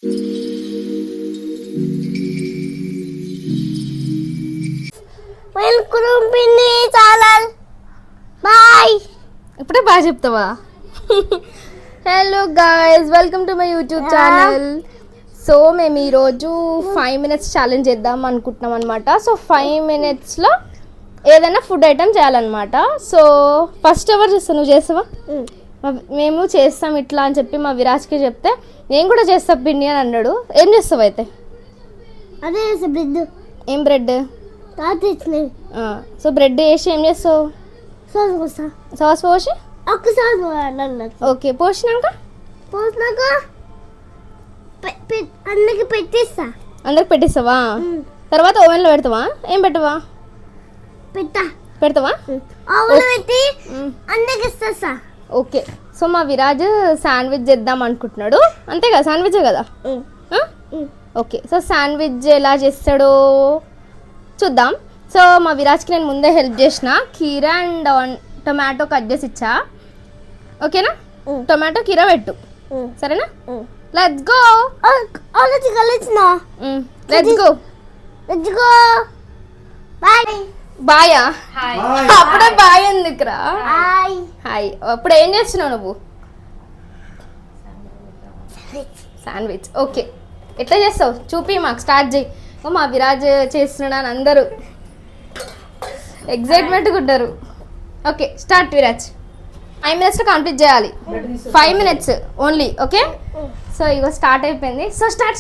Bye. ఇప్పుడే బాగా చెప్తావా? Hello guys, welcome to my YouTube channel. So మేము ఈరోజు 5 minutes ఛాలెంజ్ చేద్దాం అనుకుంటున్నాం అనమాట. సో 5 minutesలో ఏదైనా ఫుడ్ ఐటమ్ చేయాలన్నమాట. సో ఫస్ట్ ఎవరు చేస్తావు? నువ్వు చేస్తావా? మేము చేస్తాం ఇట్లా అని చెప్పి మా విరాజ్కి చెప్తే నేను కూడా చేస్తా పిండి అని అన్నాడు. ఏం చేస్తావు అయితే? అదే బ్రెడ్. ఏం బ్రెడ్? సో బ్రెడ్ వేసి ఏం చేస్తావు? సాస్ పోసి ఓకే. పోసినాక అందరికి పెట్టిస్తా. అందరికి పెట్టిస్తావా? తర్వాత ఓవెన్లో పెడతావా? ఏం పెట్టవా? పెడతావా? ఓకే. సో మా విరాజ్ శాండ్విచ్ చేద్దాం అనుకుంటున్నాడు. అంతే కదా, శాండ్విచే కదా? ఓకే. సో శాండ్విచ్ ఎలా చేస్తాడో చూద్దాం. సో మా విరాజ్కి నేను ముందే హెల్ప్ చేసిన, కీరా అండ్ టొమాటో కట్ చేసి ఇచ్చా. ఓకేనా? టొమాటో కీరా పెట్టు, సరేనా? Let's go. Let's go. బాయా? అప్పుడే బాయ్ ఎందుకురా? హాయ్. అప్పుడు ఏం చేస్తున్నావు నువ్వు? శాండ్విచ్. ఓకే, ఎట్లా చేస్తావు చూపి మాకు, స్టార్ట్ చేయి. మా విరాజ్ చేస్తున్నాడు అని అందరూ ఎగ్జైట్మెంట్గా ఉంటారు. Okay, start Viraj. 5 minutesలో కంప్లీట్ చేయాలి. 5 minutes ఓన్లీ. ఓకే. సో ఇగో స్టార్ట్ అయిపోయింది. So start.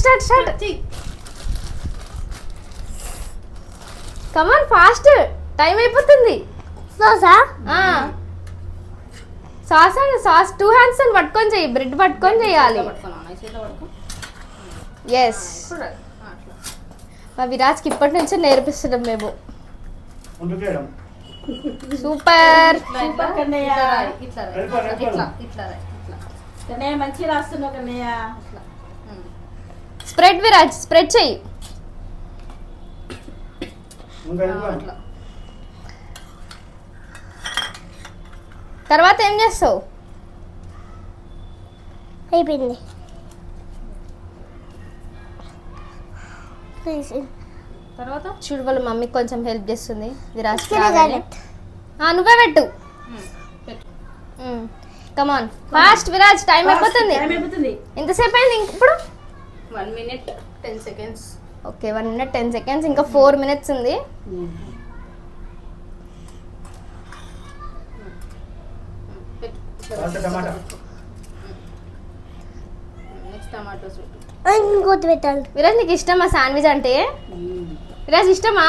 Come on fast, time అయిపోతుంది. సాస్ 2 hands పట్టుకొని చెయ్యి, బ్రెడ్ పట్టుకొని చేయాలి. ఎస్, మా విరాజ్కి ఇప్పటి నుంచే నేర్పిస్తున్నాం మేము. సూపర్. స్ప్రెడ్ విరాజ్, స్ప్రెడ్ చెయ్యి. తర్వాత ఏం చేస్తావు? అయిపోయింది. తర్వాత చూడు, వాళ్ళ మమ్మీకి కొంచెం హెల్ప్ చేస్తుంది విరాజ్. నువ్వే పెట్టు. కమాన్ ఫాస్ట్ విరాజ్, టైం అయిపోతుంది. ఎంతసేపు అయింది ఇప్పుడు? 1 minute 10 seconds. Okay, 1 minute 10 seconds. ఇంకా 4 minutes ఉంది. ఇంకోటి పెట్టాలి. విరాజ్ నీకు ఇష్టమా శాండ్విచ్ అంటే? విరాజ్ ఇష్టమా?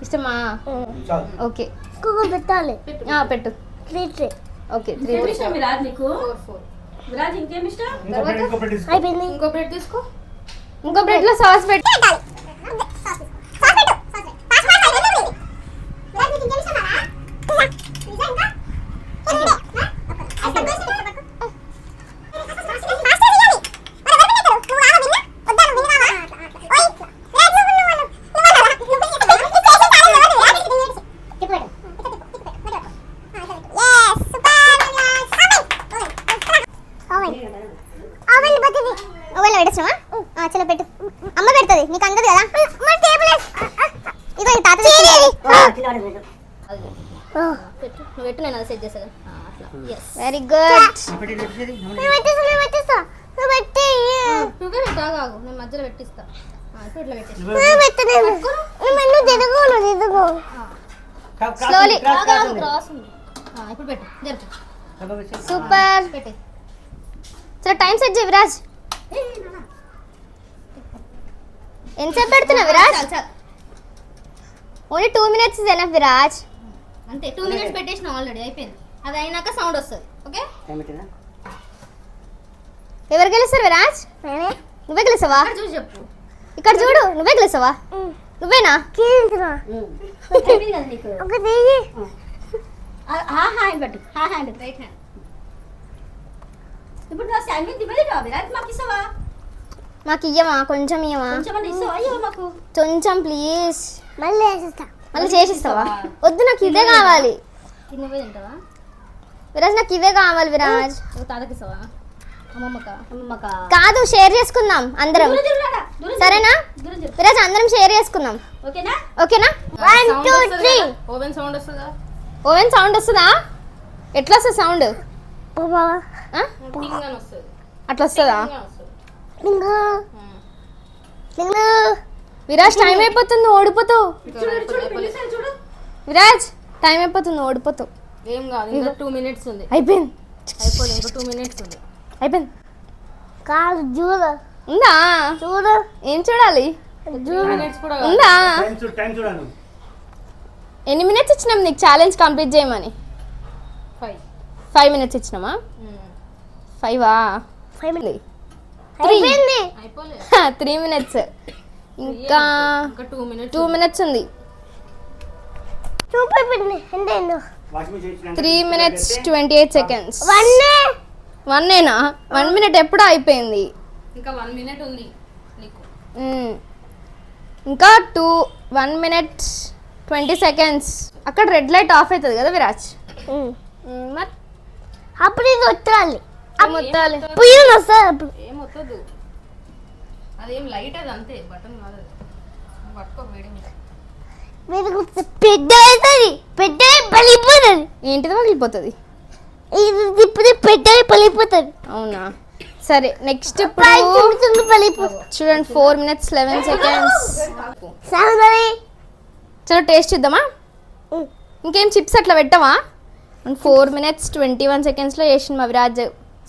ఇష్టమా? ఓకే, పెట్టాలి. పెట్టు. 3 ఓకే, 3 విరాజ్ నీకు 4 విరాజ్ ఇంకేం ఇష్టం? అయిపోయింది. ఇంకో బ్రెడ్ తీసుకో. ఇంకో బ్రెడ్ లో సాస్ పెట్టు. చలో పెట్టు. అమ్మ పెడుతుంది, నీకు అందదు కదా. ఇగో తాత పెట్టు, నేను అది సెట్ చేసా. Very good. నువ్వే పెట్టాగాగు, నేను మధ్యలో పెట్టిస్తా. ఇట్లా స్లోలీ. ఇప్పుడు పెట్టు. సూపర్. చలో టైం సెట్ చేయి విరాజ్. ఎంతసేపు పెడుతున్నా Viraj? Only 2 minutes is enough Viraj. అంతే, 2 minutes పెట్టేసిన ఆల్రెడీ, అయిపోయింది. అది అయినాక సౌండ్ వస్తుంది. ఓకే, ఎవరు గెలుస్తారు విరాజ్? నువ్వే గెలుస్తావా? చూసి చెప్పు. ఇక్కడ చూడు, నువ్వే గెలుస్తావా? నువ్వేనా? Right hand. ఇప్పుడు నా శాండ్విచ్ దివ్వలేదా విరాజ్? మాకు ఇస్తావా? మాకు ఇయ్యమా? కొంచెం ఇయ్యమా? కొంచెం ప్లీజ్. మళ్ళీ చేసిస్తావా? వద్దు, నాకు ఇదే కావాలి. నువ్వే తింటావా విరాజ్? నాకు ఇవే కావాలి విరాజ్. తాతకి ఇస్తావా? అమ్మమ్మక కాదు షేర్ చేసుకుందాం అందరం సరేనా విరాజ్ అందరం షేర్ చేసుకుందాం ఓకేనా ఓకేనా 1 2 3 ఓవెన్ సౌండ్ వస్తుందా? ఓవెన్ సౌండ్ వస్తుందా ఎట్లా వస్తుంది సౌండ్ టింగ్ అని వస్తుంది. అట్లా వస్తుందా టింగ్ అని వస్తుంది. విరాజ్ టైం అయిపోతుంది ఓడిపోతావు చూడు విరాజ్ టైం అయిపోతుంది ఓడిపోతావు ఏం కాదు, ఇంకా 2 minutes ఉంది. అయిపోయింది అయిపోయింది, ఇంకా 2 minutes ఉంది. అయిపోయింది కాదు చూడు ఉందా చూడు ఏం చూడాలి 2 minutes కూడా కాదు. ఉందా టైం చూడాలి. ఎన్ని మినిట్స్ ఇచ్చినాం నీకు ఛాలెంజ్ కంప్లీట్ చేయమని 5 minutes ఇచ్చినామా 5 5 minutes 3 minutes ఇంకా 2 minutes ఉంది 3 minutes 28 seconds 1 minute ఎప్పుడు అయిపోయింది ఇంకా 1 minute ఉంది నీకు. ఇంకా 1 minute 20 seconds అక్కడ రెడ్ లైట్ ఆఫ్ అవుతుంది కదా విరాజ్ మరి అప్పుడు ఇది వత్తాలి ఏం వద్దు, అదేం లైట్ అది అంతే, బటన్ కాదు అది. పట్టుకో వేడి మీద. పెద్ద పెద్ద పలిపోతుంది ఏంటిది పగిలిపోతుంది ఇది తిప్పితే పెద్దది పలిపోతుంది అవునా సరే నెక్స్ట్ ఇప్పుడు చూడండి 4 minutes 11 seconds చలో టేస్ట్ ఇద్దామా ఇంకేం చిప్స్ అట్లా పెట్టవా 4 minutes 21 seconds లో చేసింది మా విరాజ్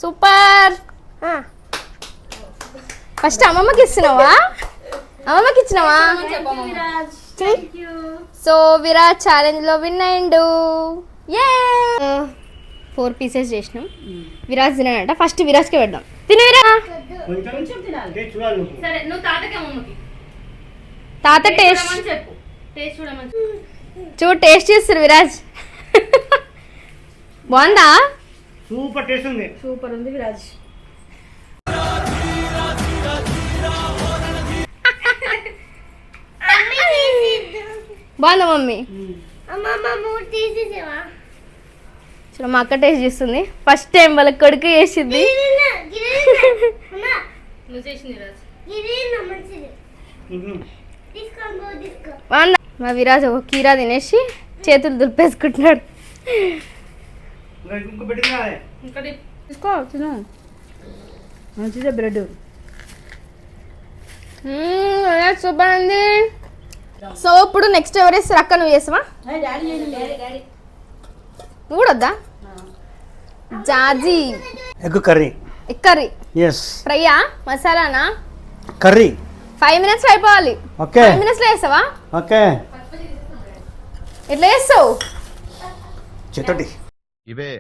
సూపర్ ఫస్ట్ అమ్మమ్మకి ఇచ్చినావా సో విరాజ్ ఛాలెంజ్ లో విన్ అయిండు 4 pieces చేసినాం విరాజ్ తినాడంట ఫస్ట్ విరాజ్కే పెడదాం తినే విరాజ్ కొంచెం టేస్ట్ చూడాలి నువ్వు. సరే నువ్వు తాతకి అమ్మమ్మకి తాత టేస్ట్ చూడమని చెప్పు, టేస్ట్ చూడమని చెప్పు. చూడు టేస్ట్ చేస్తారు విరాజ్ బాగుందా సూపర్ టేస్ట్ ఉంది. సూపర్ ఉంది విరాజ్. బాగుందా మమ్మీ చూడ మా అక్క టేస్ట్ చేస్తుంది ఫస్ట్ టైం వాళ్ళ కొడుకు చేసింది నువ్వు చేసింది విరాజ్. బాగుందా మా విరాజ్ ఒక కీరా తినేసి చేతులు దులిపేసుకుంటున్నాడు ఇంకో పెట్టింది కాదే. ఇంకా తీసుకో తిను, మంచిదే బ్రెడ్. సూపర్ ఉంది సో ఇప్పుడు నెక్స్ట్ ఎవరు వేస్తారు అక్క నువ్వు చేసావా నువ్వు కూడా వద్దా జాజీ ఎగ్ కర్రీ. కర్రీ ఎస్ ఫ్రైయా మసాలానా కర్రీ 5 minutes లో అయిపోవాలి ఓకే 5 minutes లో వేస్తావా ఓకే ఎట్లా వేస్తావు చేతోటి ఇవే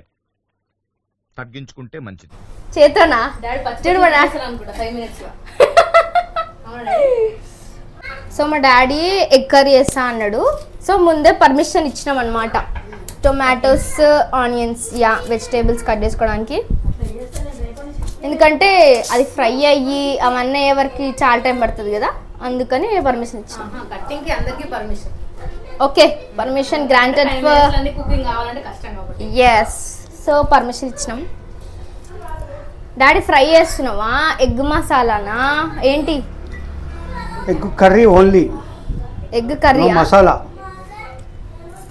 తగ్గించుకుంటే మంచిది. చేతోనా డాడీ చూడు మా డాడీ పచ్చి అనుకుంటా 5 minutes లో. సో మా డాడీ ఎగ్ కర్రీ వేస్తా అన్నాడు సో ముందే పర్మిషన్ ఇచ్చినాం అనమాట టొమాటోస్ ఆనియన్స్ వెజిటేబుల్స్ కట్ చేసుకోవడానికి ఎందుకంటే అది ఫ్రై అయ్యి అవన్నీ అయ్యే వరకు చాలా టైం పడుతుంది కదా అందుకని పర్మిషన్ ఇచ్చాం కట్టింగ్ కి అందరికి permission. Okay permission granted for cooking కావాలంటే కష్టం కాబట్టి. ఎస్ సో పర్మిషన్ ఇచ్చినాం డాడీ ఫ్రై చేస్తున్నావా ఎగ్ మసాలానా ఏంటి egg curry only egg curry masala.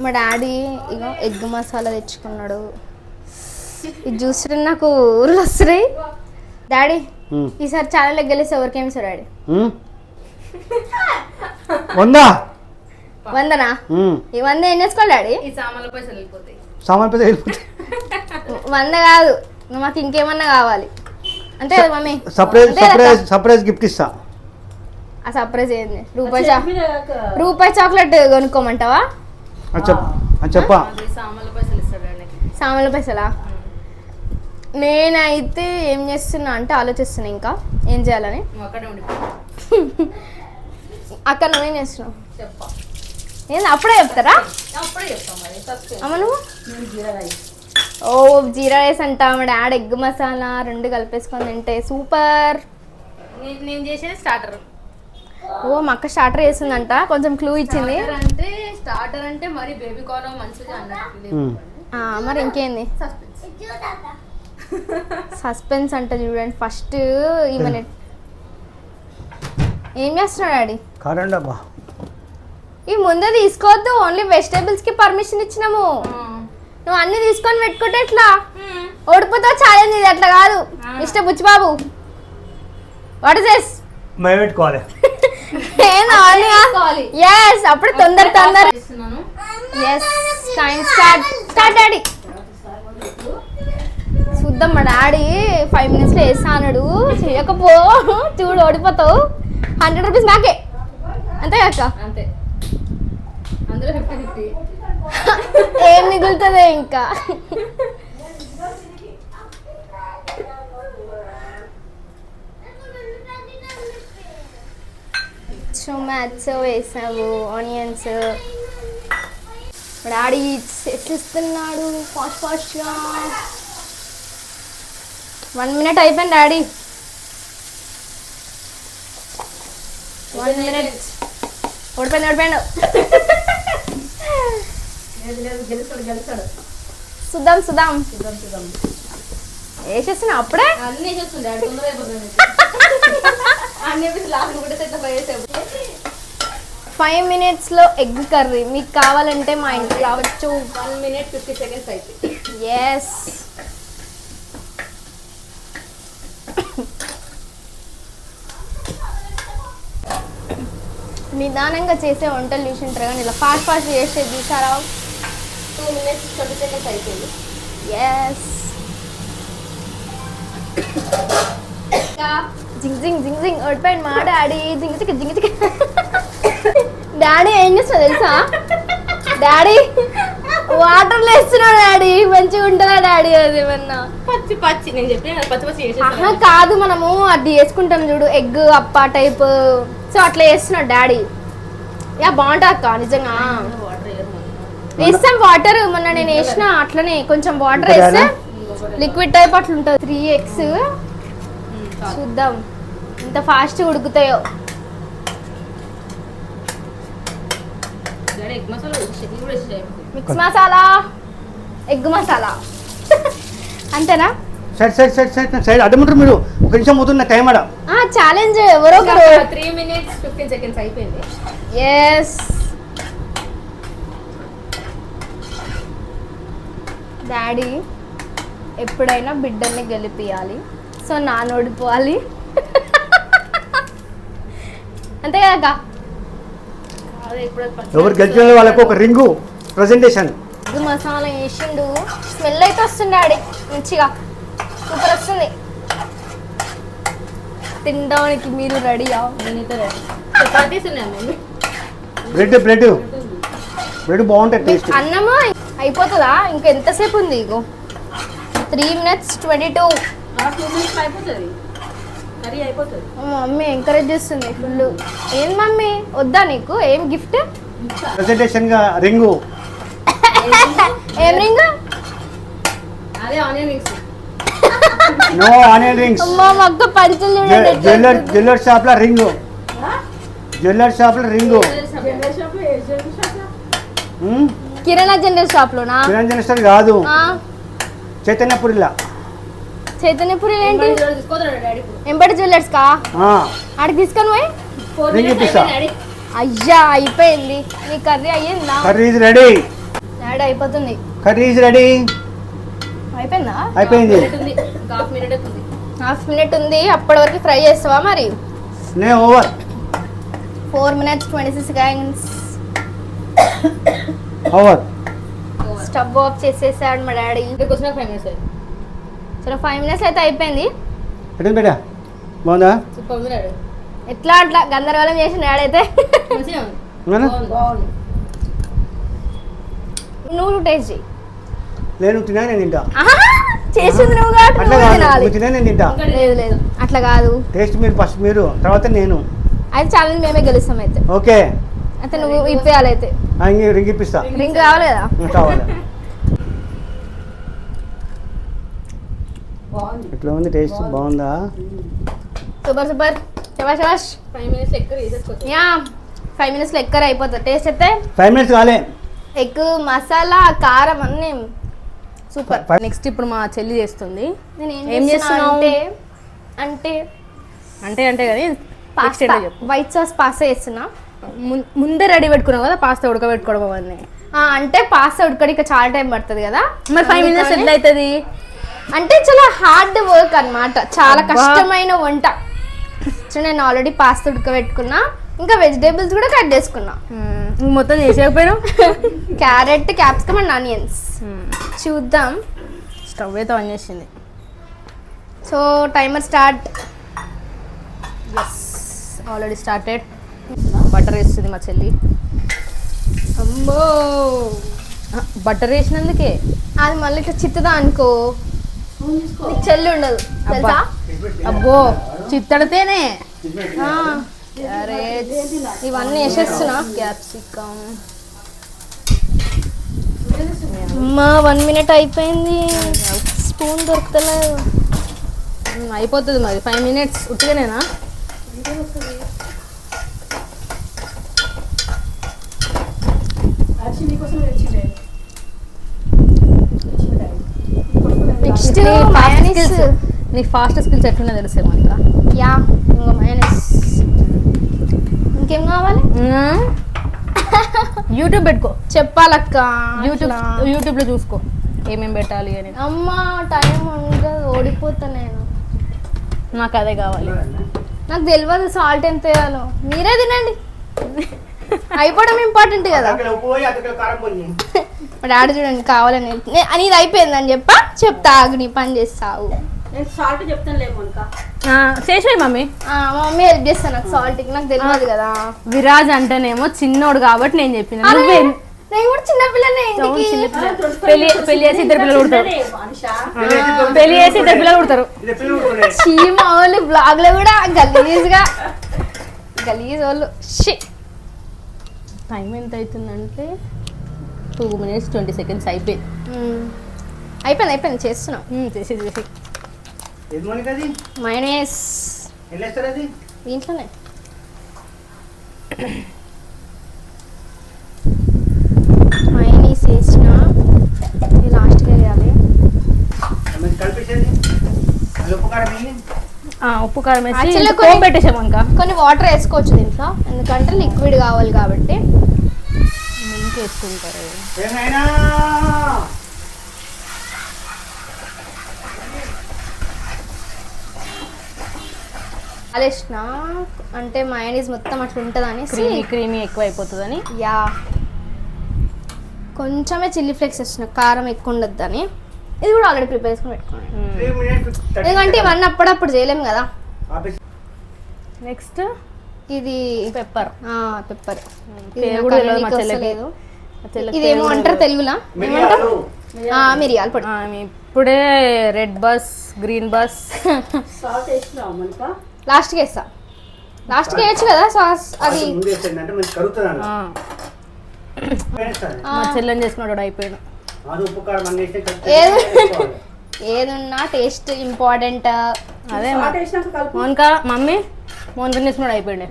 మా డాడీ ఇగో ఎగ్ మసాలా తెచ్చుకున్నాడు ఇది చూస్తే నాకు ఊర్లు వస్తున్నాయి డాడీ ఈసారి ఛానల్ ఎగ్గలేసి ఎవరికేమి సార్ డాడీ వందా 100 ఈ 100 ఏం చేసుకోవాలి డాడీ ఈ సామాన్ల పైసలు వెళ్ళిపోతాయి. సామాన్ పెద్ద వెళ్ళిపోతే 100 కాదు నువ్వు మాకు ఇంకేమన్నా కావాలి అంతే కదా మమ్మీ సర్ప్రైజ్ గిఫ్ట్ ఇస్తా. ఆ సర్ప్రైజ్ ఏంది రూపాయి చాక్లెట్ కొనుక్కోమంటావా చెప్పా అది సామాన్ల పైసలు ఇస్తాడు డాడీ. సామాన్ల పైసలా నేనైతే ఏం చేస్తున్నా అంటే ఆలోచిస్తున్నా ఇంకా ఏం చేయాలని నువ్వు అక్కడే ఉండిపో. అక్కడ నువ్వేం చేస్తున్నావు చెప్పా ఏంది అప్పుడే చెప్తారా అప్పుడే చెప్తాం మరి ఫస్ట్ అమ్మ నువ్వు జీరా రైస్. ఓ జీరా రైస్ అంట మా డాడ్ ఎగ్ మసాలా 2 కలిపేసుకొని తింటే సూపర్ నేను చేసేది స్టార్టర్. ఓ మా అక్క స్టార్టర్ చేసిందంట కొంచెం క్లూ ఇచ్చింది స్టార్టర్ అంటే మరి బేబీ కార్న్ మంచిగా అన్నట్టు మరి ఇంకేంది సస్పెన్స్. సస్పెన్స్ అంటే చూడండి ఫస్ట్ ఈమె ఏం చేస్తున్నాడు డాడీ కారండి అబ్బా. ఈ ముందే తీసుకోవద్దు, ఓన్లీ వెజిటేబుల్స్ కి పర్మిషన్ ఇచ్చినాము. నువ్వు అన్ని తీసుకొని పెట్టుకుంటే ఎట్లా ఓడిపోతావు? ఛాలెంజ్ ఇది, అట్లా కాదు. Mister Buchibabu, what is this? మేము పెట్టుకోవాలి. ఎస్, అప్పుడు తొందర ఎస్, టైం స్టార్ట్ డాడీ. చూద్దాం, మా డాడీ 5 minutes లో వేస్తా అన్నాడు. చేయకపో చూడు ఓడిపోతావు. 100 rupees నాకే, అంతే కాక అంతే, అందులో 50-50. ఏం మిగులుతుంది ఇంకా? టొమాటో వేసావు, ఆనియన్స్. డాడీ చేస్తున్నాడు ఫాస్ట్గా. 1 minute అయిపోయింది డాడీ. 1 minute. ఓడిపోయాడు. గెలుస్తాడు. సుద్దాం వేసేస్తున్నా అప్పుడే. అన్నీ చేస్తుండే తొందర అయిపోతుంది. అన్ని లాస్ట్ ఒకటే సెట్ 5 minutes లో ఎగ్ కర్రీ. మీకు కావాలంటే మా ఇంటికి రావచ్చు. 1 minute 50 seconds అయితే. ఎస్, నిదానంగా చేసే వంటలు చూసింటారు కానీ ఇలా ఫాస్ట్ చేసే చూసారా? 2 minutes 20 seconds అయిపోయింది. ఎస్, జింగ్ ఓడిపోయింది మా డాడీ. జింగ్ డాడీ ఏం చేస్తున్నా తెలుసా? డాడీ వాటర్లో వేస్తున్నాడు డాడీ. మంచిగా ఉంటుందా డాడీ అది ఏమన్నా? పచ్చి నేను చెప్పిన పచ్చి ఆహా కాదు, మనము అది వేసుకుంటాం చూడు, ఎగ్ అప్పా టైప్. సో అట్లా వేస్తున్నాడు డాడీ. యా బాగుంటుంది అక్క, నిజంగా వేస్తాం వాటర్. మొన్న నేను వేసిన అట్లనే కొంచెం వాటర్ వేస్తే లిక్విడ్ టైప్ అట్లా ఉంటుంది. 3 eggs. చూద్దాం ఇంత ఫాస్ట్ ఉడుకుతాయో. మిక్స్ మసాలా, ఎగ్ మసాలా, అంతేనా? సైడ్ అడ్డమంటారు మీరు. ఒక నిమిషం అవుతుంది, టైం ఆడ. ఛాలెంజ్ ఎవరో ఒకరు. 3 minutes 15 seconds అయిపోయింది. ఎస్, డాడీ ఎప్పుడైనా బిడ్డల్ని గెలిపియాలి. సో నాన్న ఓడిపోవాలి. అంతే కదా? ఎవరు గెలిచిన వాళ్ళకు ఒక రింగు ప్రజెంటేషన్. ఎగ్ మసాలా వేసిండు. స్మెల్ అయితే వస్తుంది డాడీ, మంచిగా సూపర్ వస్తుంది. తినడానికి మీరు రెడీయా? చపాతీస్ ఉన్నాయి. బ్రెడ్ బాగుంటుంది టేస్ట్. అన్నము అయిపోతుందా? ఇంకా ఎంతసేపు ఉంది? ఇగో 3 minutes 22. 2 minutes అయిపోతుంది, కర్రీ అయిపోతుంది. మమ్మీ ఎంకరేజ్ చేస్తుంది ఫుల్. ఏం మమ్మీ వద్దా నీకు ఏం గిఫ్ట్? ప్రెజెంటేషన్ గా రింగు. ఏం రింగ్? అదే onion rings. No onion rings. అమ్మా మగ్గ పంచులు చూడండి. జ్యువెలర్ షాప్ లో రింగు. కిరాణా జనరల్ షాప్ లోనా? చిరంజీవి స్టోర్ కాదు, చైతన్యపురిలా. చైతన్యపురి ఏంటి? తీసుకోతాడు డాడీ ఇప్పుడు. ఎంబడి జ్యువెలర్స్ కా? ఆడికి తీసుకొని పోయి. 4 రింగ్ minutes ఇప్పిస్తా. అయిపోయింది డాడీ. అయ్యా అయిపోయింది. నీ కర్రీ అయ్యిందా? Curry is ready. డాడీ అయిపోతుంది. Curry is ready. అయిపోయిందా? అయిపోయింది. హాఫ్ మినిట్ అవుతుంది. 1/2 minute ఉంది. అప్పటి వరకు ఫ్రై చేస్తావా మరి? నే over. 4 minutes 26 seconds. Over. Stove off చేసేసాడు మా డాడీ. ఇక్కడికి వచ్చినాక 5 minutes అయింది. సరే 5 minutes అయితే అయిపోయింది. ఎటు బేటా బాగుందా? సూపర్ ఉంది డాడీ. ఎట్లా అట్లా గందరగోళం చేసిన డాడీ అయితే. మంచిగా ఉంది. అవునా? బాగుంది. నువ్వు టేస్ట్ చేయి. నేను తినా నేను తింటా. ఆహా, చేసింది నువ్వు కాబట్టి అట్లా నువ్వు కాదు, తినాలి. నువ్వు తినా నేను తింటా. లేదు అట్లా కాదు. టేస్ట్ మీరు ఫస్ట్, మీరు తర్వాత నేను. అయితే ఛాలెంజ్ మేమే గెలుస్తాం అయితే. ఓకే, అయితే నువ్వు ఇప్పేయాలి అయితే. రింగ్ ఇప్పిస్తా. రింగ్ కావాలి కదా? కావాలి. బాగుంది. ఎట్లా ఉంది టేస్ట్? బాగుందా? Super super. శబాష్. 5 minutes ఎక్కడ వేసేసుకోవచ్చు. యా 5 minutes లో ఎక్కర అయిపోతుంది. టేస్ట్ అయితే 5 minutes కాలే. ఎగ్ మసాలా కారం అన్నీ సూపర్. నెక్స్ట్ ఇప్పుడు మా చెల్లి చేస్తుంది. నేను ఏం ఏం చేస్తున్నావు చేస్తున్నావు? అంటే అంటే అంటే కానీ నెక్స్ట్ ఏంటో చెప్పు. వైట్ సాస్ పాస్తా చేస్తున్నా. ముందే రెడీ పెట్టుకున్నావు కదా పాస్తా ఉడకబెట్టుకోవడం అవన్నీ. అంటే పాస్తా ఉడకడానికి చాలా టైం పడుతుంది కదా, మరి 5 minutes ఎట్లా అవుతుంది? అంటే చాలా హార్డ్ వర్క్ అన్నమాట, చాలా కష్టమైన వంట. సో నేను ఆల్రెడీ పాస్తా ఉడకబెట్టుకున్నా, ఇంకా వెజిటేబుల్స్ కూడా కట్ చేసుకున్నా. ఇంక మొత్తం చేసేకపోయినావు. Carrot, capsicum and onions. చూద్దాం. స్టవ్ అయితే ఆన్ చేసింది. So timer start. Already started. Butter వేస్తుంది మా చెల్లి. అమ్మో, బటర్ వేసినందుకే అది మళ్ళీ ఇట్లా చిత్తదా అనుకో నీకు చెల్లి ఉండదు అబ్బా. తెలుసా. అబ్బో చిత్తడితేనే. ఆ, క్యారెట్ ఇవన్నీ వేసేస్తున్నా. క్యాప్సికమ్. అమ్మా 1 minute అయిపోయింది, స్పూన్ దొరుకుతలేదు. అయిపోతుంది మరి 5 minutes ఉట్టిగానేనా? నెక్స్ట్ నీ ఫాస్ట్ స్కిల్స్ ఎట్లున్నా తెలుసే మనక. యా, ఇంకా మైనస్. ఇంకేం కావాలి? యూట్యూబ్ పెట్టుకో. చెప్పాలక్క. యూట్యూబ్లో చూసుకో ఏమేమి పెట్టాలి అని. అమ్మా టైం ఉండదు, ఓడిపోతా నేను. నాకు అదే కావాలి. నాకు తెలియదు సాల్ట్ ఎంత వేయాలో, మీరే తినండి. అయిపోవడం ఇంపార్టెంట్ కదా. ఉప్పు పోయి అతను కారం పోయి. మా డాడీ చూడండి కావాలని అనేది అయిపోయిందని చెప్తా ఆగు, నీ పని చేస్తావు. చేసాయి మమ్మీ. మా మమ్మీ హెల్ప్ చేస్తాను నాకు సాల్ట్, నాకు తెలియదు కదా. విరాజ్ అంటేనేమో చిన్నోడు కాబట్టి నేను చెప్పిన. అరే, నేను కూడా చిన్నపిల్లనే. పెళ్లి చేసి 2 పిల్లలు పుడతారు. పెళ్లి చేసి 2 పిల్లలు పుడతారు. ఇది పిల్లలు ఉంటున్నాయి. చీమ వాళ్ళు బ్లాగ్ లో కూడా గలీజ్ వాళ్ళు. టైం ఎంత అవుతుందంటే 2 minutes 20 seconds అయిపోయింది. అయిపోయింది చేస్తున్నాం. చేసి ఏది మోనిక అది? మైనస్ ఎన్ని వేస్తారు అది? దీంట్లోనే మైనస్ వేసిన లాస్ట్గా వేయాలి. మరి కలిపేసేది అది ఉప్పు కారం వేయి. ఉప్పు కారం వేసి Actually పోపు పెట్టేసాము ఇంకా. కొన్ని వాటర్ వేసుకోవచ్చు దీంట్లో, ఎందుకంటే లిక్విడ్ కావాలి కాబట్టి. మిల్క్ వేసుకుంటారు. ఏమైనా వేసిన అంటే మైనస్ మొత్తం అట్లా ఉంటుందని. క్రీమీ ఎక్కువ అయిపోతుందని. యా, కొంచెమే చిల్లీ ఫ్లేక్స్ వేసిన, కారం ఎక్కువ ఉండొద్దని. ఇది కూడా ఆల్రెడీ ప్రిపేర్ చేసుకుని పెట్టుకోండి, 3 minutes 30 ఎందుకంటే ఇవన్నీ అప్పుడప్పుడు చేయలేము కదా. ఆపేసి. నెక్స్ట్ ఇది పెప్పర్. పెప్పర్. పేరు కూడా తెలియదు మా చెల్లెకి. ఇదేమో అంటారు తెలుగులా, మిరియాలు. మిరియాల పొడి. ఇప్పుడే రెడ్ బస్ గ్రీన్ బస్. లాస్ట్కి వేస్తా, లాస్ట్కి వేయచ్చు కదా సాస్. అది ముందు వేసేది అంటే మంచి కరుగుతుంది అన్న. వేస్తారు. మా చెల్లెని చేసుకున్నాడు అయిపోయాడు. అది ఉప్పు కారం అన్ని వేస్తే ఏదున్నా టేస్ట్ ఇంపార్టెంట్. అదే మోనిక మమ్మీ మోనిక చేసుకున్నాడు అయిపోయాడు.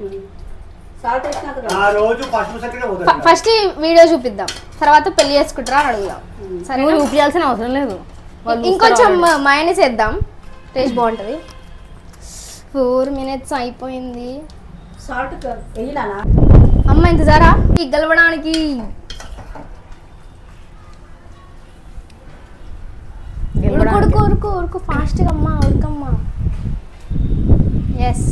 ఆ రోజు ఫస్ట్ సెకండ్ పోతుంది. ఫస్ట్ వీడియో చూపిద్దాం, తర్వాత పెళ్లి చేసుకుంటారా అని అడుగుదాం. సరే, నువ్వు చూపించాల్సిన అవసరం లేదు. ఇంకొంచెం మైనస్ వేద్దాం, టేస్ట్ బాగుంటుంది. 4 minutes అయిపోయింది. అమ్మ ఇంత సారా గెలవడానికి. ఉరుకు ఫాస్ట్గా అమ్మా, ఉరుకమ్మా. ఎస్,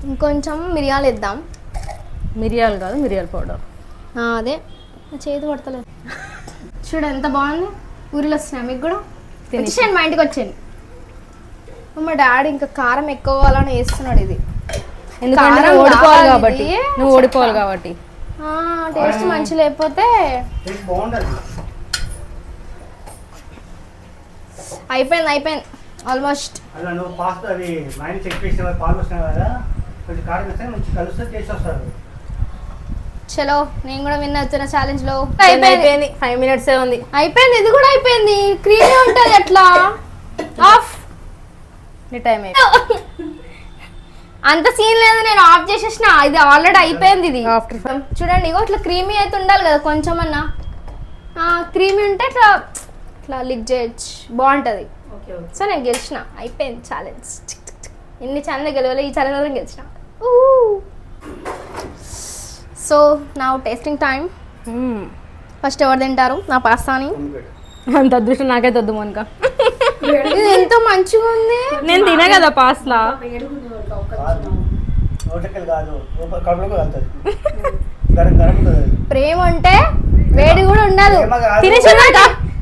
ఇంకొంచెం మిరియాలు వేద్దాం. మిరియాలు కాదు మిరియాల పౌడర్. అదే చేతి పడతలేదు. చూడు ఎంత బాగుంది, ఊరిలో వస్తున్నాయి మీకు కూడా. వచ్చేసాను, మా ఇంటికి వచ్చాను. మా డాడీ ఇంకా కారం ఎక్కువ కావాలని వేస్తున్నాడు. ఇది ఎందుకంటే కారం నువ్వు ఓడిపోవాలి కావాలి కాబట్టి. ఇది. నువ్వు ఓడిపోవాలి కాబట్టి. టేస్ట్ మంచి లేకపోతే టేస్ట్ బాగుండదు. అయిపోయింది ఆల్మోస్ట్. అలా నువ్వు పాస్తా అది మైనస్ ఎక్కువ వేసిన పాలు వస్తున్నావు కదా, కొంచెం కారం వేస్తే మంచి కలుస్తే టేస్ట్ వస్తుంది. చలో, నేను కూడా విన్న వచ్చిన ఛాలెంజ్ లో అయిపోయింది. 5 minutes ఉంది. అయిపోయింది, ఇది కూడా అయిపోయింది. క్రీమీ ఉంటుంది అట్లా. ఆఫ్. నీ టైం అయిపోయింది. అంత సీన్ లేదు, నేను ఆఫ్ చేసేసిన. ఇది ఆల్రెడీ అయిపోయింది. ఇది After చూడండి, ఇగో ఇట్లా క్రీమీ అయితే ఉండాలి కదా కొంచెం అన్నా. క్రీమీ ఉంటే ఇట్లా ఇట్లా లిక్ చేయొచ్చు, బాగుంటుంది. సో నేను గెలిచిన, అయిపోయింది ఛాలెంజ్. ఎన్ని ఛానల్ గెలవాలి, ఈ ఛానల్ గెలిచిన. సో నా టేస్టింగ్ టైం. ఫస్ట్ ఎవరు తింటారు నా పాస్తాని? అంత అదృష్టం నాకైతే వద్దు మోనిక. ఇది ఎంతో మంచిగా ఉంది. నేను తినే కదా పాస్లా. నోటికెళ్ళి కాదు, కడుపులోకి వెళ్తుంది. గరం గరం ఉంటుంది. ప్రేమ అంటే వేడి కూడా ఉండదు. ప్రేమ కాదు. తినేసాక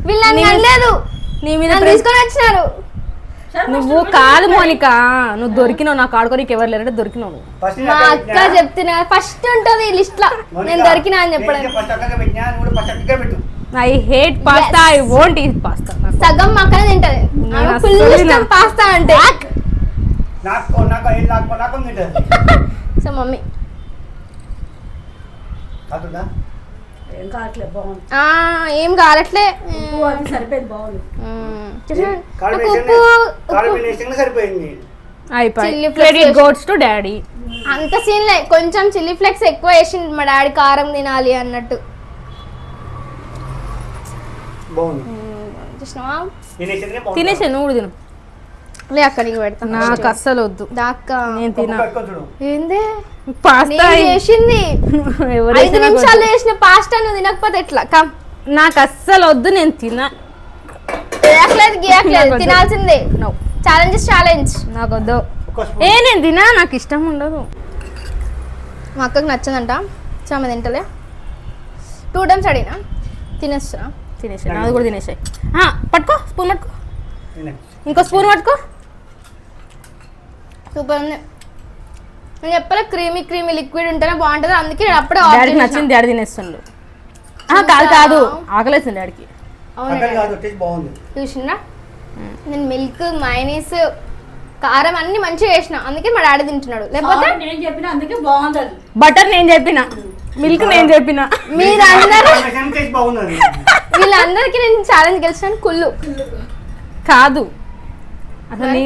వీళ్ళని అనలేదు, నీ మీద నన్ను తీసుకొని వచ్చినారు. నువ్వు కాదు మోనిక, నువ్వు దొరికినావు. నాకు ఆడుకోనికి ఎవరు లేరంటే దొరికినావు నువ్వు. ఫస్ట్ మా అక్క చెప్తున్నా, ఫస్ట్ ఉంటది లిస్ట్ లో నేను దొరికినా అని చెప్పడం. ఫస్ట్ అక్కగా పెట్టినా, నువ్వు కూడా ఫస్ట్ అక్కగా పెట్టు. I hate pasta, I won't eat pasta. సగం మా అక్కనే తింటది. నేను ఫుల్ అస్సలు ఇష్టం తినను. పాస్తా అంటే. నాకు తింటుంది. సో మమ్మీ కాదుందా? ఏం కావట్లేదు, బాగుంది. ఏం కావట్లే. అది సరిపోయింది, బాగుంది. కాంబినేషన్ సరిపోయింది. Chilli అయిపోయి flakes క్రెడిట్ గోడ్స్ టు డాడీ. అంత సీన్ లే, కొంచెం చిల్లీ ఫ్లేక్స్ ఎక్కువ వేసింది మా డాడీ, కారం తినాలి అన్నట్టు. బాగుంది. చూసినావా? తినేసే నువ్వు కూడా తిను. లే అక్క నీకు పెడతా. నాకు అస్సలు వద్దు, దాక్క నేను తినా. ఏందే పాస్తా నేను చేసింది ఎవరు 5 నిమిషాలు చేసిన పాస్తా నువ్వు తినకపోతే ఎట్లా? కమ్, నాకు అస్సలు వద్దు, నేను తినా. గీయట్లేదు గీయట్లేదు, తినాల్సిందే. No. ఛాలెంజ్. నాకు వద్దు. నేను తినా, నాకు ఇష్టం ఉండదు. మా అక్కకి నచ్చదంట, సో ఆమె తింటలే. 2 times అడిగినా తినేస్తున్నా. తినేసాయి, నాది కూడా తినేసాయి. పట్టుకో, స్పూన్ పట్టుకో, ఇంకో స్పూన్ పట్టుకో. సూపర్ ఉంది. నేను చెప్పలే, క్రీమీ లిక్విడ్ ఉంటేనే బాగుంటుంది, అందుకే నేను అప్పుడే డాడీకి నచ్చింది డాడీ తినేస్తుండు. కాదు కాదు, ఆకలేసింది డాడీకి. బాగుంది. చూసిందా, నేను మిల్క్ మైనీస్ కారం అన్ని మంచిగా వేసిన, అందుకే మా డాడీ తింటున్నాడు. లేకపోతే నేను చెప్పిన అందుకే బాగుంది అది. బటర్ నేను చెప్పిన, మిల్క్ నేను చెప్పిన. మీరందరూ బాగుంది. వీళ్ళందరికీ నేను ఛాలెంజ్ గెలిచిన కుళ్ళు కాదు అసలు నీ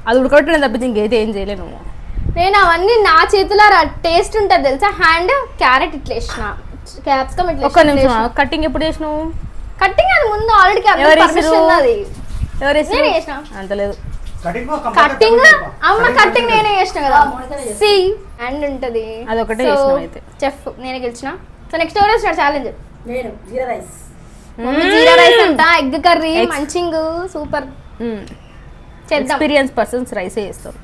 అది ఉడకబెట్టిన తప్పించి ఇంకైతే ఏం చేయలేను. నేను అవన్నీ నా చేతిలో టేస్ట్ ఉంటుంది తెలుసా. హ్యాండ్ క్యారెట్ ఇట్లా వేసిన, క్యాప్సికమ్ ఇట్లా ఒక్క నిమిషం, కటింగ్ ఎప్పుడు చేసినావు? కట్టింగ్ అది ముందు ఆల్రెడీ ఎవరు పర్మిషన్ ఉంది. అది ఎవరు నేనే చేసిన. అంత లేదు. కట్టింగ్ అమ్మ కట్టింగ్ నేనే చేసిన కదా. సి హ్యాండ్ ఉంటది, అదొకటే చేసినావు అయితే. చెఫ్ నేనే గెలిచిన. సో నెక్స్ట్ ఎవరు వస్తాడు ఛాలెంజ్? నేను జీరా రైస్. జీరా రైస్ అంట, ఎగ్ కర్రీ, మంచింగ్, సూపర్ చేద్దాం. ఎక్స్పీరియన్స్ పర్సన్స్ రైసే చేస్తారు.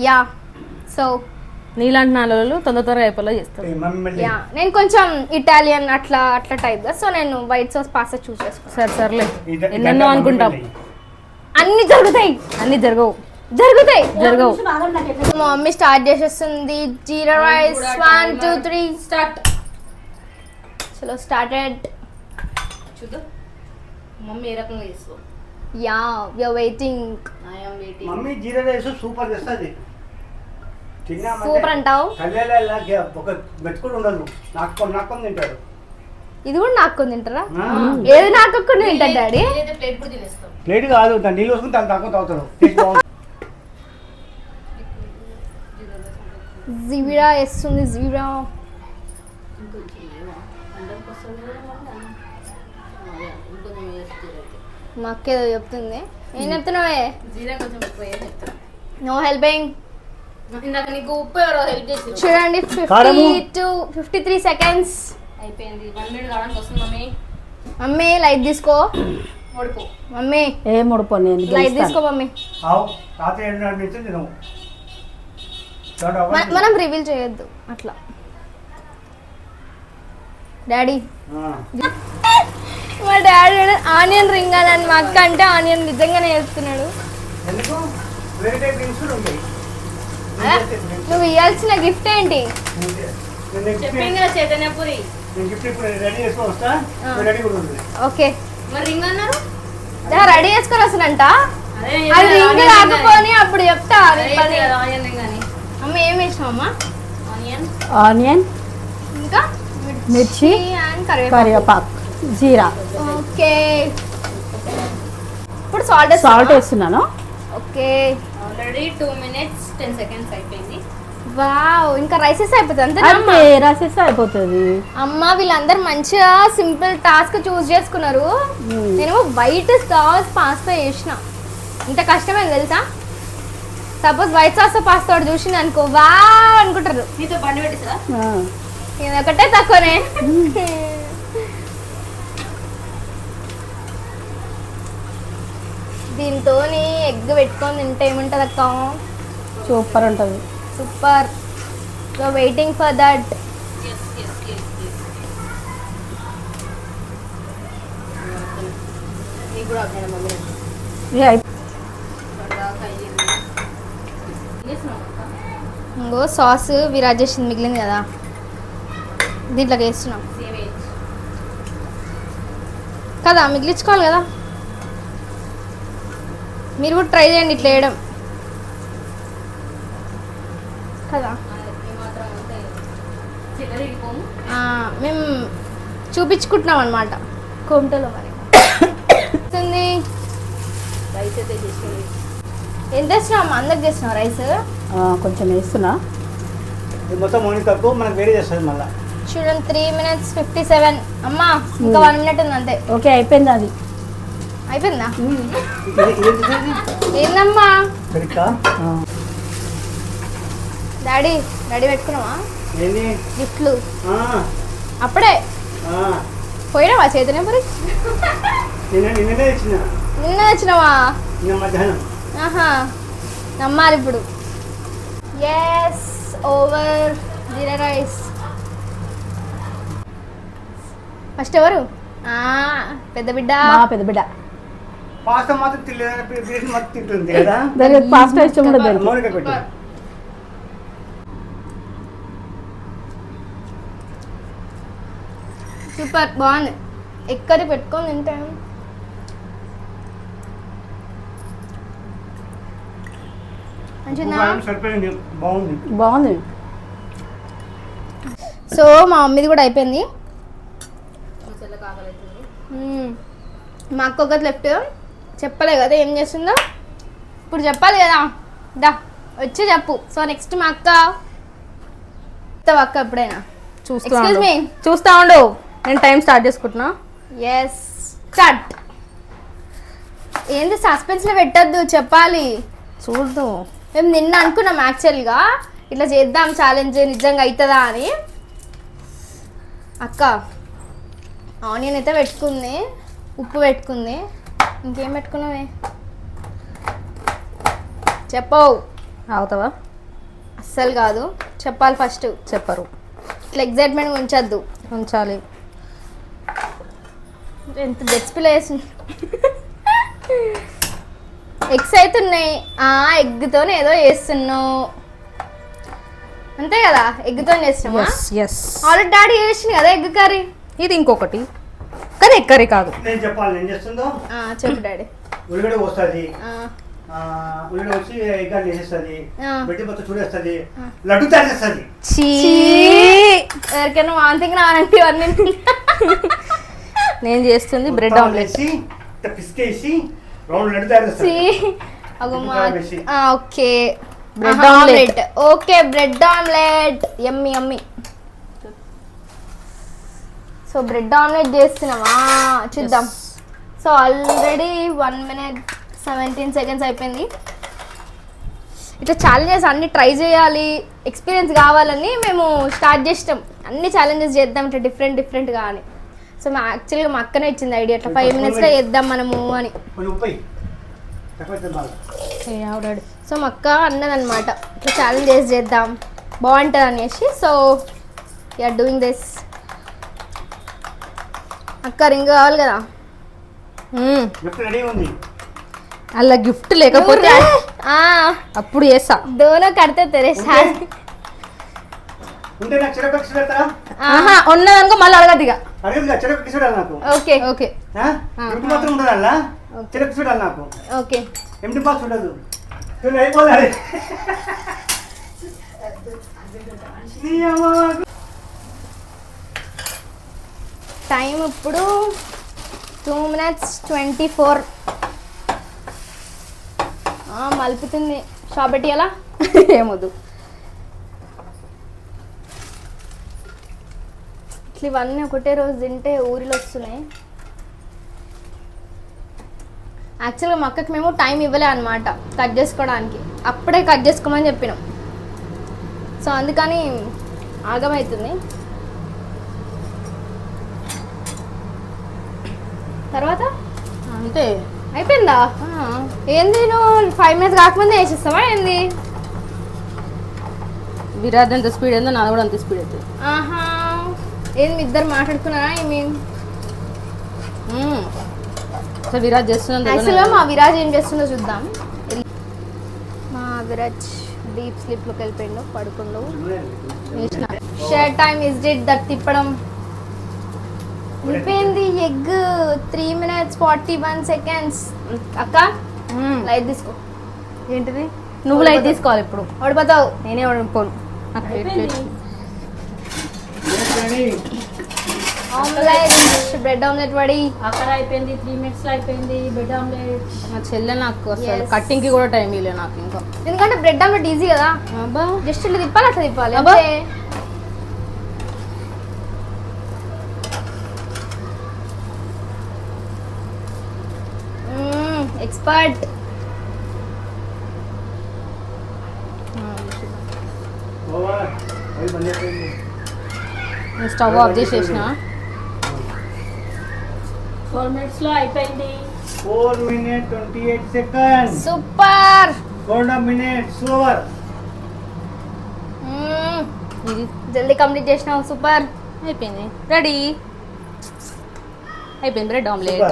యా, సో నీలాంటి నాలుగు తొందరగా అయిపోయేలా చేస్తారు. యా, నేను కొంచెం ఇటాలియన్ అట్లా అట్లా టైప్ గా, సో నేను వైట్ సాస్ పాస్తా చూస్ చేసుకున్నాను. సరే సర్లే, ఎన్నెన్నో అనుకుంటాం, అన్ని జరుగుతాయి. అన్ని జరగవు. జరగవు. మా మమ్మీ స్టార్ట్ చేసేస్తుంది. Jeera rice 1 2 3 start. చలో స్టార్టెడ్. చూద్దాం మమ్మీ ఏ రకంగా చేస్తావు. Yeah, we are waiting. I am waiting. Mummy jeera rice super చేస్తుంది. సూపర్ అంటావు? కళ్యాణ ఒక మెతుకుడు ఉండదు, నాకొని తింటారు. ఇది కూడా నాకొని తింటారా? ఏది నాకొని తింటారు డాడీ? ఏదైతే ప్లేట్ కూడా తినేస్తావు. ప్లేట్ కాదు, దాన్ని నీళ్ళు వస్తుంది, దాన్ని తక్కువ తాగుతారు. టేస్ట్ బాగుంది. జీరా వేస్తుంది. జీరా మా అక్క ఏదో చెప్తుంది. ఏం చెప్తున్నావే? జీరా కొంచెం ఎక్కువ ఏం చెప్తాను. No helping. ఇందాక నీకు ఉప్పు ఎవరో హెల్ప్ చేసి చూడండి, 50 to 53 seconds అయిపోయింది. 1 minute కావడానికి వస్తుంది మమ్మీ. మమ్మీ లైట్ తీసుకో. ఓడిపో మమ్మీ ఏం ఉడిపో, నేను లైట్ తీసుకో మమ్మీ. ఆవు రాత్రి 7:30 నుంచి తినవు. మనం రివీల్ చేయొద్దు అట్లా. డాడీ, మా డాడీ ఆనియన్ రింగ్ అని మా అక్క అంటే ఆనియన్ నిజంగానే వేస్తున్నాడు. ఎందుకు వేరే టైప్ డ్రింక్స్ కూడా ఉంటాయి. నువ్వు ఇవ్వాల్సిన గిఫ్ట్ ఏంటి? చెప్పింది కదా చైతన్యపురి. నేను గిఫ్ట్ ఇప్పుడు రెడీ చేసుకొని వస్తా, రెడీ కూడా ఉంటుంది. ఓకే, మరి రింగ్ అన్నారు. రెడీ చేసుకొని వస్తానంట. అదే అది రింగ్ కాకపోని అప్పుడు చెప్తా. ఆనియన్ రింగ్ అని. అమ్మ ఏం వేసినావమ్మా? ఆనియన్, ఆనియన్, ఇంకా మిర్చి, అండ్ కరివేపాకు. కరివేపాకు, జీరా, ఓకే, ఇప్పుడు సాల్ట్ సాల్ట్ వేస్తున్నాను. ఓకే, ఆల్రెడీ 2 minutes 10 seconds అయిపోయింది. వావ్, ఇంకా రైసెస్ అయిపోతుంది అంతే అంతే రాసేస్తే అయిపోతుంది. అమ్మ. వీళ్ళందరూ మంచిగా సింపుల్ టాస్క్ చూస్ చేసుకున్నారు. నేను వైట్ సాస్ పాస్తా చేసిన. ఇంత కష్టమైంది తెలుసా? సపోజ్ వైట్ సాస్ పాస్తా ఒకటి చూసింది అనుకో, వా అనుకుంటారు. నీతో బండి పెట్టిసా ఆ, ఇది ఒకటే తక్కువనే. దీంతో ఎగ్ పెట్టుకొని తింటే ఏముంటుంది అక్క? సూపర్ ఉంటుంది. Super. So waiting for that. నీకు కూడా అవుతాయి మమ్మీ ఏ అయిపో- ఇంకో సాస్ విరాజ్ చేసింది మిగిలింది కదా, దీంట్లోకి వేస్తున్నాం కదా, మిగిలించుకోవాలి కదా. మీరు కూడా ట్రై చేయండి ఇట్లా వేయడం కదా. ఆ, మేము చూపించుకుంటున్నాం అనమాట కోమటలో. మరి రైస్ అయితే చేసేది ఎంత వేస్తున్నాం? అందరికి చేస్తున్నాం రైస్. కొంచెం వేస్తున్నా. ఇది మొత్తం మోనికకు మనకు వేడి చేస్తుంది మళ్ళీ. చూడండి 3 minutes 57. అమ్మా ఇంకా 1 minute ఉంది అంతే. ఓకే అయిపోయింది అది. అయిపోయిందా? ఇది ఏందమ్మా సరిగ్గా ఆ, డాడీ డాడీ పెట్టుకున్నావా ఏంది? గిఫ్ట్లు? ఆ, అప్పుడే ఆ. పోయినావా చైతన్య మరి? నిన్ననే ఇచ్చిన, నిన్న వచ్చినావా? నిన్న మధ్యాహ్నం. ఆహా, నమ్మాలి ఇప్పుడు. ఎస్, ఓవర్ జీరా రైస్. ఫస్ట్ ఎవరు? పెద్ద బిడ్డ. మా పెద్ద బిడ్డ పాస్తా మాత్రం తినలేదు, బిర్యానీ మాత్రం తింటుంది కదా. దానికి పాస్తా ఇష్టం ఉండదు దానికి. మౌనిక పెట్టు. సూపర్, బాగుంది. ఎక్కడి పెట్టుకొని తింటే మంచిదా? సరిపోయింది, బాగుంది. బాగుంది. సో మా మమ్మీది కూడా అయిపోయింది. చెల్లెకి ఆకలి అవుతుంది. మా అక్క ఒకటి లెఫ్ట్. చెప్పలే కదా ఏం చేస్తుందో, ఇప్పుడు చెప్పాలి కదా. దా వచ్చి చెప్పు. సో నెక్స్ట్ మా అక్క. అక్క ఎప్పుడైనా Excuse me. చూస్తా ఉండు, నేను టైం స్టార్ట్ చేసుకుంటున్నా. Yes cut. ఏంది సస్పెన్స్లో పెట్టద్దు, చెప్పాలి. చూద్దాం. మేము నిన్న అనుకున్నాం యాక్చువల్గా ఇట్లా చేద్దాం ఛాలెంజ్, నిజంగా అవుతుందా అని. అక్క ఆనియన్ అయితే పెట్టుకుంది, ఉప్పు పెట్టుకుంది, ఇంకేం పెట్టుకున్నావే చెప్పవు. అవుతావా? అస్సలు కాదు, చెప్పాలి ఫస్ట్. చెప్పరు, ఇట్లా ఎగ్జైట్మెంట్ ఉంచద్దు. ఉంచాలి. ఎంత డెస్పిల్ వేసింది. ఎగ్స్ అయితే ఉన్నాయి. ఎగ్తోనే ఏదో చేస్తున్నావు అంతే కదా, ఎగ్తో చేస్తున్నావా? ఎస్. ఆల్రెడీ డాడీ చేసింది కదా ఎగ్ కర్రీ. ఇది ఇంకొకటి, కానీ ఎగ్ కర్రీ కాదు. నేను చెప్పాలి ఏం చేస్తుందో. చెప్పు డాడీ. ఉల్లిగడ్డ వస్తుంది, ఉల్లిగడ్డ వచ్చి ఎగ్గాలు వేసేస్తుంది, ఆ. బెట్టి మొత్తం చూడేస్తుంది, లడ్డు తయారు చేస్తుంది. ఎవరికైనా వాంతింగ్ రానంటే ఇవన్నీ నేను చేస్తుంది బ్రెడ్ మొత్తం ఆమ్లెట్. వేసి, ఇట్లా పిసికేసి రౌండ్ లడ్డు తయారు చేస్తుంది. Okay, bread omelette. Okay bread omelette. Yummy yummy. So bread omelette చేస్తున్నావా, చూద్దాం. సో ఆల్రెడీ 1 minute 17 seconds అయిపోయింది. ఇట్లా ఛాలెంజెస్ అన్ని ట్రై చేయాలి, ఎక్స్పీరియన్స్ కావాలని మేము స్టార్ట్ చేస్తాం. అన్ని ఛాలెంజెస్ చేద్దాం ఇట్లా డిఫరెంట్గా అని. సో యాక్చువల్గా మా అక్కనే ఇచ్చింది ఐడియా, ఇట్లా 5 minutesలో చేద్దాం మనము అని. కొంచెం ఉప్పు తక్కువ మళ్ళీ. ఆల్రెడీ సో మా అక్క అన్నదన్నమాట ఇట్లా ఛాలెంజెస్ చేద్దాం బాగుంటుంది అనేసి. So you're doing this. అక్క రింగ్ కావాలి కదా. గిఫ్ట్ రెడీ ఉంది. అలా గిఫ్ట్ లేకపోతే అప్పుడు చేస్తా. దోనో కడితే తెరే ఉంటే నాకు చిరక కిసి పెడతారా? ఉన్నదనుకో మళ్ళీ అడగద్దు ఇక. అడిగింది చిరక కిసి పెట్టాలి నాకు. Okay okay. ఉడుకు మాత్రం ఉండదు అలా, చిరక కిసి పెట్టాలి నాకు. ఓకే. ఎంటీ బాక్స్ ఉండదు. అయిపోతుంది. టైం ఇప్పుడు 2 minutes 24. మలుపుతుంది. షాప్ పెట్టియాలా? ఏమొద్దు. అసలు ఇవన్నీ ఒకటే రోజు తింటే ఊరిలో వస్తున్నాయి. యాక్చువల్గా మా అక్కకి మేము టైం ఇవ్వలే అనమాట కట్ చేసుకోవడానికి, అప్పుడే కట్ చేసుకోమని చెప్పినాం. సో అందుకని ఆగమవుతుంది. తర్వాత అంతే అయిపోయిందా? ఏంది నువ్వు 5 minutes కాకముందే వేసేస్తావా ఏంది? విరాజ్ అంత స్పీడ్ ఏందో నాది కూడా అంత స్పీడ్ అవుతుంది. ఆహా, ఏంది మీ ఇద్దరు మాట్లాడుకున్నారా? అసలు విరాజ్ చేస్తున్నాను యాక్చువల్గా మా విరాజ్ ఏం చేస్తుందో చూద్దాం. మా విరాజ్ డీప్ స్లీప్లోకి వెళ్ళిపోయిండు, పడుకుండు. Share time is did that తిప్పడం అయిపోయింది. Egg 3 minutes 41 seconds. అక్క లైట్ తీసుకో. ఏంటిది? నువ్వు లైట్ తీసుకోవాలి ఇప్పుడు. ఓడిపోతావు. నేనే ఓడిపోను. ఆమ్లెట్, బ్రెడ్ ఆమ్లెట్ వడి. అక్కడ అయిపోయింది, 3 minutes లో అయిపోయింది బెడ్ ఆమ్లెట్. మా చెల్లె నాకు అసలు Yes. కట్టింగ్కి కూడా టైం ఇవ్వలేదు నాకు ఇంకా. ఎందుకంటే బ్రెడ్ ఆమ్లెట్ ఈజీ కదా, అబ్బా జస్ట్ ఇట్లా తిప్పాలి, అట్లా తిప్పాలి అబ్బా. అంతే. ఎక్స్పర్ట్. స్టవ్ ఆఫ్ చేసేసిన. 4 minutes లో అయిపోయింది. 4 minutes 28 seconds. Super. 4 minutes over. ఇది జల్దీ కంప్లీట్ చేసినావు, సూపర్. అయిపోయింది, రెడీ అయిపోయింది. Bread omelette.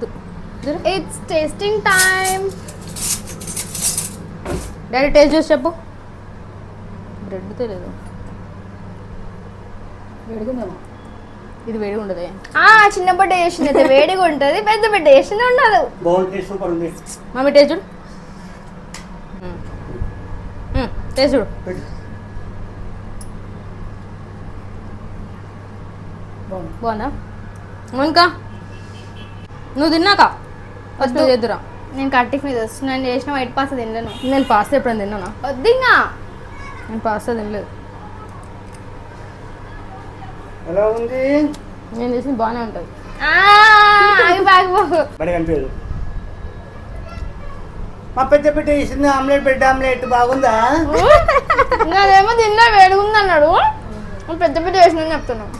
Super. It's tasting time. Daddy taste చూసి చెప్పు. బ్రెడ్ తెలియదు, వేడుకుందామా? ఇది వేడి ఉండదు. చిన్న బడ్డ చేసింది అయితే వేడిగా ఉంటుంది, పెద్ద బిడ్డ చేసింది ఉండదు. బాగుంది, సూపర్ ఉంది. మమ్మీ టేస్ట్ చూడు. టేస్ట్ చూడు. పెట్టు. బాగుంది. బాగుందా? ఇంకా నువ్వు తిన్నాక ఫస్ట్ నువ్వు చేద్దురా. నేను కట్టికి మీద వస్తున్నాను, చేసిన వైట్ పాస్తా తినలేను. నేను పాస్తా ఎప్పుడైనా తిన్నానా? వద్దు ఇంకా. నేను పాస్తా తినలేదు. ఎలా ఉంది? నేను చేసింది బాగానే ఉంటుంది. ఆగిపోకు. బడి కనిపించదు. మా పెద్ద బిడ్డ వేసింది ఆమ్లెట్, బ్రెడ్ ఆమ్లెట్ బాగుందా? నాదేమో తిన్నా వేడుకుంది అన్నాడు, పెద్ద పెద్ద వేసిందని చెప్తున్నాను.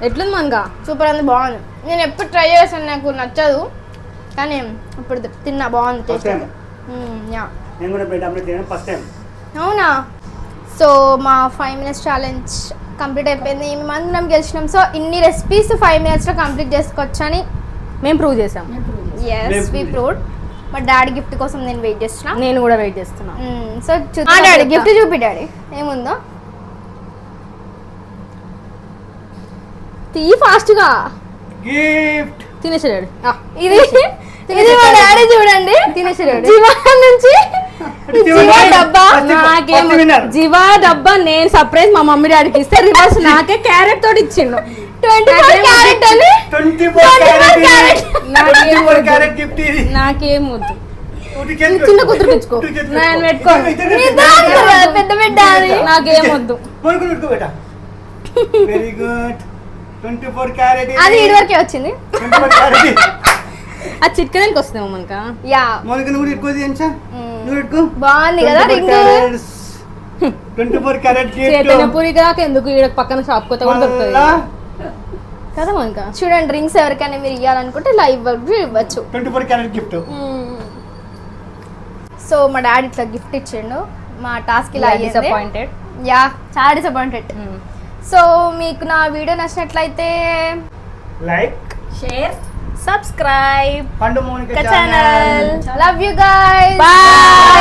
ఎట్లుంది మనగా? సూపర్ అంది, బాగుంది. నేను ఎప్పుడు ట్రై చేశాను, నాకు నచ్చదు కానీ ఇప్పుడు తిన్నా, బాగుంది ఫస్ట్ టేస్ట్. టైం యా, నేను కూడా బ్రెడ్ ఆమ్లెట్ తిన్నాను ఫస్ట్ టైం. అవునా? సో మా 5 minutes ఛాలెంజ్ కంప్లీట్ అయిపోయింది. మేమందరం గెలిచినాం. సో ఇన్ని రెసిపీస్ 5 minutes లో కంప్లీట్ చేసుకోవచ్చు అని మేము ప్రూవ్ చేసాం. ఎస్ వి ప్రూవ్డ్. మా డాడీ గిఫ్ట్ కోసం నేను వెయిట్ చేస్తున్నా. నేను కూడా వెయిట్ చేస్తున్నా. సో డాడీ గిఫ్ట్ చూపి, డాడీ ఏముందో తీ ఫాస్ట్గా గిఫ్ట్ తినేసాడు. ఇది ఇది మా డాడీ చూడండి, తినేసాడు. జీవా నుంచి జీవా డబ్బా. నాకేం జీవా డబ్బా నేను సర్ప్రైజ్ మా మమ్మీ డాడీకి ఇస్తే రివర్స్ నాకే క్యారెట్ తోటి ఇచ్చిండు. 24 క్యారెట్ అని. 24 క్యారెట్ గిఫ్ట్ ఇది. నాకేం వద్దు. ఉడికెళ్ళి చిన్న కూతురు తెచ్చుకో, నేను పెట్టుకోను. పెద్ద పెద్ద అని. నాకేం వద్దు. పడుకుని పెట్టుకో బేటా. Very good. 24 క్యారెట్ అది ఇటు వరకే వచ్చింది. 24 క్యారెట్. అది చిట్కడానికి వస్తాము మనకా. యా, మొదటి నువ్వు ఎక్కువ చేయించా, నువ్వు ఎక్కువ బాగుంది కదా రింగ్. 24 క్యారెట్ చైతన్య పూరి దాకా ఎందుకు ఈడ పక్కన షాప్ కొత్త కూడా దొరుకుతుంది కదా మనకా. చూడండి, రింగ్స్ ఎవరికైనా మీరు ఇవ్వాలనుకుంటే లైవ్ వర్క్ ఇవ్వచ్చు. 24 క్యారెట్ గిఫ్ట్. సో మా డాడీ ఇట్లా గిఫ్ట్ ఇచ్చిండు. మా టాస్క్ ఇలా అయ్యింది. డిసప్పాయింటెడ్. యా, చాలా డిసప్పాయింటెడ్. సో మీకు నా వీడియో నచ్చినట్లయితే లైక్, షేర్, సబ్స్క్రైబ్ పండు Mounika channel. Channel. Love you guys. Bye.